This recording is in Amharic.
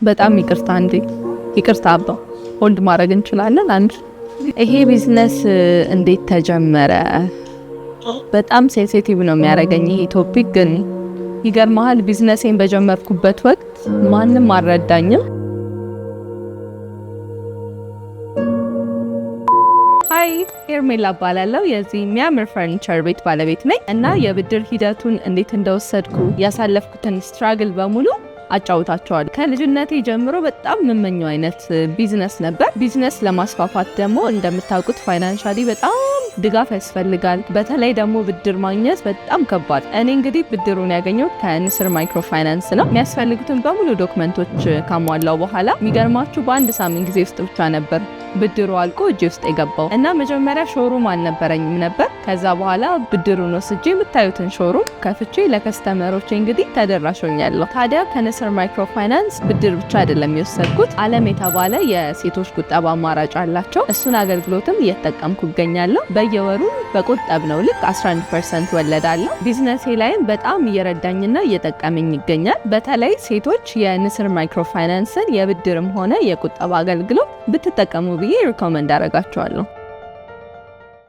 በጣም ይቅርታ አባ ሆልድ ማድረግ እንችላለን። አንድ ይሄ ቢዝነስ እንዴት ተጀመረ? በጣም ሴንሲቲቭ ነው የሚያደርገኝ ይሄ ቶፒክ። ግን ይገርማል ቢዝነሴን በጀመርኩበት ወቅት ማንም አልረዳኝም። ሃይ ሄርሜላ እባላለሁ። የዚህ የሚያምር ፈርኒቸር ቤት ባለቤት ነኝ እና የብድር ሂደቱን እንዴት እንደወሰድኩ ያሳለፍኩትን ስትራግል በሙሉ አጫውታቸዋለሁ። ከልጅነቴ ጀምሮ በጣም የምመኘው አይነት ቢዝነስ ነበር። ቢዝነስ ለማስፋፋት ደግሞ እንደምታውቁት ፋይናንሻሊ በጣም ድጋፍ ያስፈልጋል። በተለይ ደግሞ ብድር ማግኘት በጣም ከባድ። እኔ እንግዲህ ብድሩን ያገኘሁት ከንስር ማይክሮ ፋይናንስ ነው። የሚያስፈልጉትን በሙሉ ዶክመንቶች ካሟላው በኋላ የሚገርማችሁ በአንድ ሳምንት ጊዜ ውስጥ ብቻ ነበር ብድሩ አልቆ እጄ ውስጥ የገባው እና መጀመሪያ ሾሩም አልነበረኝም ነበር። ከዛ በኋላ ብድሩን ወስጄ የምታዩትን ሾሩም ከፍቼ ለከስተመሮቼ እንግዲህ ተደራሽ ሆኛለሁ። ታዲያ ከንስር ማይክሮ ፋይናንስ ብድር ብቻ አይደለም የወሰድኩት፣ አለም የተባለ የሴቶች ቁጠባ አማራጭ አላቸው። እሱን አገልግሎትም እየተጠቀምኩ እገኛለሁ። በየወሩ በቆጠብነው ልክ 11% ወለድ አለው። ቢዝነሴ ላይም በጣም እየረዳኝና እየጠቀመኝ ይገኛል። በተለይ ሴቶች የንስር ማይክሮ ፋይናንስን የብድርም ሆነ የቁጠባ አገልግሎት ብትጠቀሙ ብዬ ሪኮመንድ አደርጋቸዋለሁ።